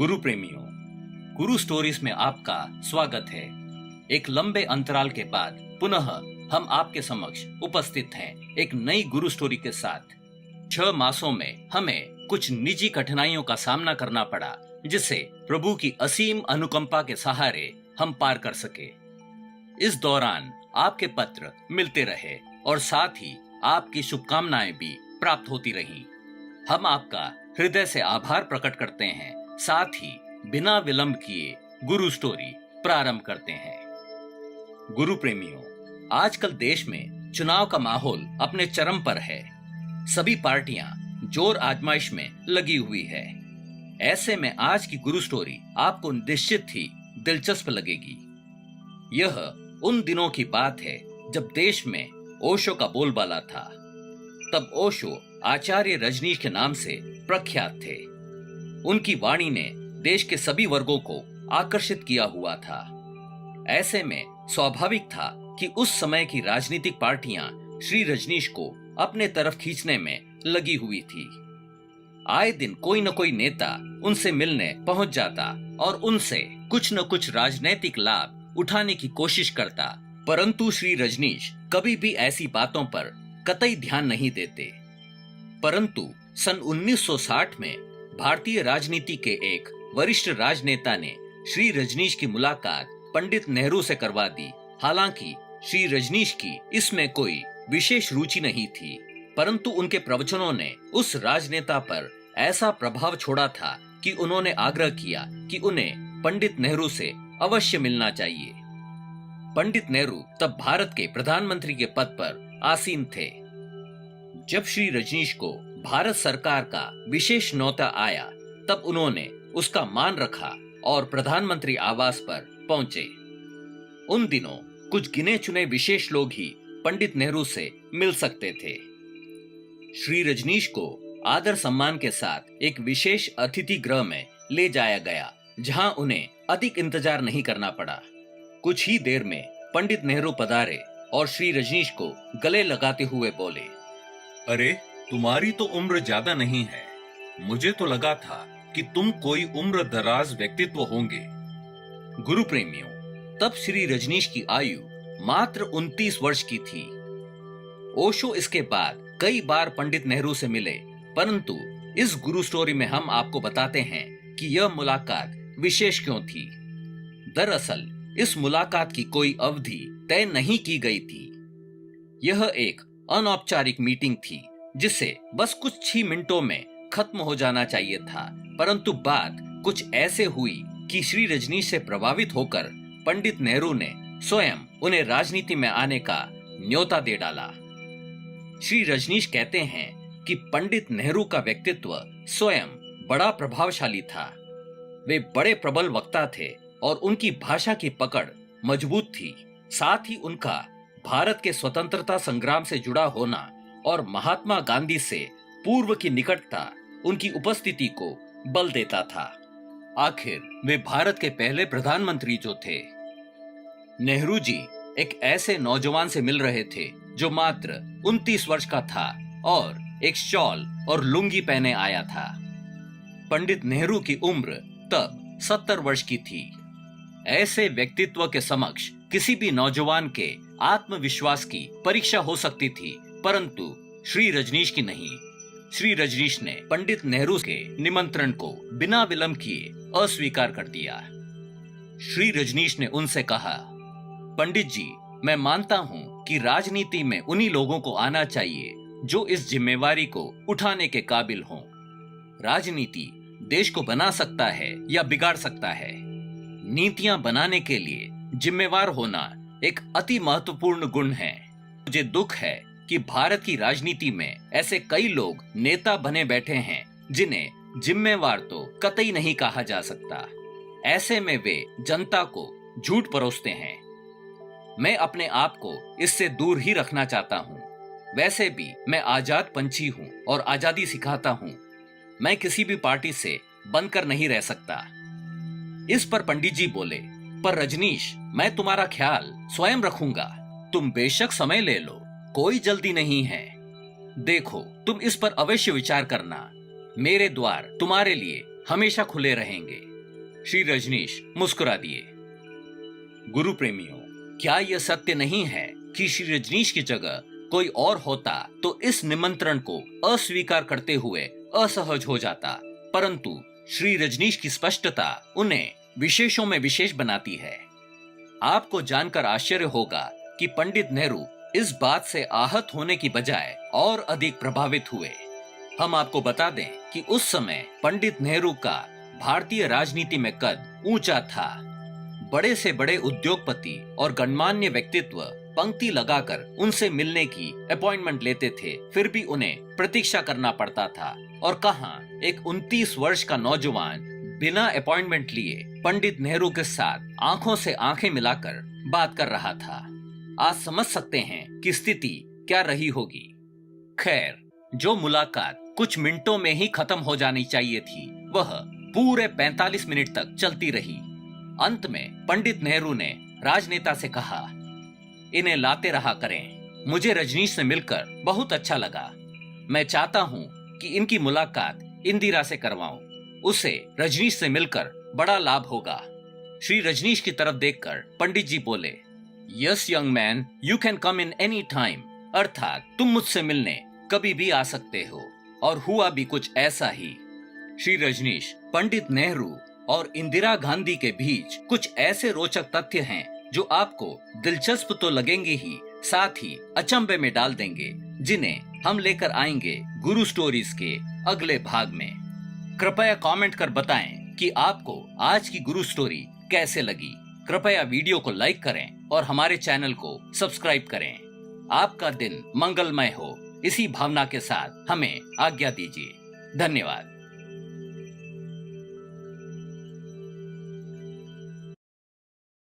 गुरु प्रेमियों, गुरु स्टोरीज में आपका स्वागत है। एक लंबे अंतराल के बाद पुनः हम आपके समक्ष उपस्थित हैं एक नई गुरु स्टोरी के साथ। 6 मासों में हमें कुछ निजी कठिनाइयों का सामना करना पड़ा, जिसे प्रभु की असीम अनुकंपा के सहारे हम पार कर सके। इस दौरान आपके पत्र मिलते रहे और साथ ही आपकी शुभकामनाएं भी प्राप्त होती रहीं। हम आपका हृदय से आभार प्रकट करते हैं, साथ ही बिना विलंब किए गुरु स्टोरी प्रारंभ करते हैं। गुरु प्रेमियों, आजकल देश में चुनाव का माहौल अपने चरम पर है। सभी पार्टियां जोर आजमाइश में लगी हुई है। ऐसे में आज की गुरु स्टोरी आपको निश्चित ही दिलचस्प लगेगी। यह उन दिनों की बात है जब देश में ओशो का बोलबाला था। तब ओशो आचार्य रजनीश के नाम से प्रख्यात थे। उनकी वाणी ने देश के सभी वर्गों को आकर्षित किया हुआ था। ऐसे में स्वाभाविक था कि उस समय की राजनीतिक पार्टियां श्री रजनीश को अपने तरफ खींचने में लगी हुई थी। आए दिन कोई न कोई नेता उनसे मिलने पहुंच जाता और उनसे कुछ न कुछ राजनीतिक लाभ उठाने की कोशिश करता, परंतु श्री रजनीश कभी भी ऐसी बातों पर कतई ध्यान नहीं देते। परंतु सन 1960 में भारतीय राजनीति के एक वरिष्ठ राजनेता ने श्री रजनीश की मुलाकात पंडित नेहरू से करवा दी। हालांकि श्री रजनीश की इसमें कोई विशेष रुचि नहीं थी, परंतु उनके प्रवचनों ने उस राजनेता पर ऐसा प्रभाव छोड़ा था कि उन्होंने आग्रह किया कि उन्हें पंडित नेहरू से अवश्य मिलना चाहिए। पंडित नेहरू तब भारत के प्रधानमंत्री के पद पर आसीन थे। जब श्री रजनीश को भारत सरकार का विशेष न्योता आया, तब उन्होंने उसका मान रखा और प्रधानमंत्री आवास पर पहुंचे। उन दिनों कुछ गिने चुने विशेष लोग ही पंडित नेहरू से मिल सकते थे। श्री रजनीश को आदर सम्मान के साथ एक विशेष अतिथि गृह में ले जाया गया, जहां उन्हें अधिक इंतजार नहीं करना पड़ा। कुछ ही देर में पंडित नेहरू पधारे और श्री रजनीश को गले लगाते हुए बोले, अरे, तुम्हारी तो उम्र ज्यादा नहीं है। मुझे तो लगा था कि तुम कोई उम्र दराज व्यक्तित्व होंगे। गुरु प्रेमियों, तब श्री रजनीश की आयु मात्र 29 वर्ष की थी। ओशो इसके बाद कई बार पंडित नेहरू से मिले, परंतु इस गुरु स्टोरी में हम आपको बताते हैं कि यह मुलाकात विशेष क्यों थी। दरअसल इस मुलाकात की कोई अवधि तय नहीं की गई थी। यह एक अनौपचारिक मीटिंग थी, जिसे बस कुछ ही मिनटों में खत्म हो जाना चाहिए था, परंतु बात कुछ ऐसे हुई कि श्री रजनीश से प्रभावित होकर पंडित नेहरू ने स्वयं उन्हें राजनीति में आने का न्योता दे डाला। श्री रजनीश कहते हैं कि पंडित नेहरू का व्यक्तित्व स्वयं बड़ा प्रभावशाली था। वे बड़े प्रबल वक्ता थे और उनकी भाषा की पकड़ मजबूत थी। साथ ही उनका भारत के स्वतंत्रता संग्राम से जुड़ा होना और महात्मा गांधी से पूर्व की निकटता उनकी उपस्थिति को बल देता था। आखिर वे भारत के पहले प्रधानमंत्री जो थे। नेहरू जी एक ऐसे नौजवान से मिल रहे थे जो मात्र 29 वर्ष का था और एक शॉल और लुंगी पहने आया था। पंडित नेहरू की उम्र तब 70 वर्ष की थी। ऐसे व्यक्तित्व के समक्ष किसी भी नौजवान के आत्मविश्वास की परीक्षा हो सकती थी, परंतु श्री रजनीश की नहीं। श्री रजनीश ने पंडित नेहरू के निमंत्रण को बिना विलंब किए अस्वीकार कर दिया। श्री रजनीश ने उनसे कहा, पंडित जी, मैं मानता हूँ कि राजनीति में उन्हीं लोगों को आना चाहिए जो इस जिम्मेवारी को उठाने के काबिल हों। राजनीति देश को बना सकता है या बिगाड़ सकता है। नीतियां बनाने के लिए जिम्मेवार होना एक अति महत्वपूर्ण गुण है। मुझे दुख है कि भारत की राजनीति में ऐसे कई लोग नेता बने बैठे हैं जिन्हें जिम्मेवार तो कतई नहीं कहा जा सकता। ऐसे में वे जनता को झूठ परोसते हैं। मैं अपने आप को इससे दूर ही रखना चाहता हूँ। वैसे भी मैं आजाद पंछी हूँ और आजादी सिखाता हूँ। मैं किसी भी पार्टी से बनकर नहीं रह सकता। इस पर पंडित जी बोले, पर रजनीश, मैं तुम्हारा ख्याल स्वयं रखूंगा। तुम बेशक समय ले लो, कोई जल्दी नहीं है। देखो, तुम इस पर अवश्य विचार करना। मेरे द्वार तुम्हारे लिए हमेशा खुले रहेंगे। श्री रजनीश मुस्कुरा दिए। गुरु प्रेमियों, क्या यह सत्य नहीं है कि श्री रजनीश की जगह कोई और होता तो इस निमंत्रण को अस्वीकार करते हुए असहज हो जाता, परंतु श्री रजनीश की स्पष्टता उन्हें विशेषों में विशेष बनाती है। आपको जानकर आश्चर्य होगा कि पंडित नेहरू इस बात से आहत होने की बजाय और अधिक प्रभावित हुए। हम आपको बता दें कि उस समय पंडित नेहरू का भारतीय राजनीति में कद ऊंचा था। बड़े से बड़े उद्योगपति और गणमान्य व्यक्तित्व पंक्ति लगाकर उनसे मिलने की अपॉइंटमेंट लेते थे, फिर भी उन्हें प्रतीक्षा करना पड़ता था। और कहां एक 29 वर्ष का नौजवान बिना अपॉइंटमेंट लिए पंडित नेहरू के साथ आंखों से आंखें मिलाकर बात कर रहा था। आज समझ सकते हैं कि स्थिति क्या रही होगी। खैर, जो मुलाकात कुछ मिनटों में ही खत्म हो जानी चाहिए थी, वह पूरे 45 मिनट तक चलती रही। अंत में पंडित नेहरू ने राजनेता से कहा, इन्हें लाते रहा करें। मुझे रजनीश से मिलकर बहुत अच्छा लगा। मैं चाहता हूं कि इनकी मुलाकात इंदिरा से करवाऊं। उसे रजनीश से मिलकर बड़ा लाभ होगा। श्री रजनीश की तरफ देखकर पंडित जी बोले, yes young man, you can come in any time. अर्थात तुम मुझसे मिलने कभी भी आ सकते हो। और हुआ भी कुछ ऐसा ही। श्री रजनीश, पंडित नेहरू और इंदिरा गांधी के बीच कुछ ऐसे रोचक तथ्य हैं जो आपको दिलचस्प तो लगेंगे ही, साथ ही अचंभे में डाल देंगे, जिन्हें हम लेकर आएंगे गुरु स्टोरीज के अगले भाग में। कृपया कमेंट कर बताएं कि आपको आज की गुरु स्टोरी कैसे लगी। कृपया वीडियो को लाइक करें और हमारे चैनल को सब्सक्राइब करें। आपका दिन मंगलमय हो, इसी भावना के साथ हमें आज्ञा दीजिए। धन्यवाद।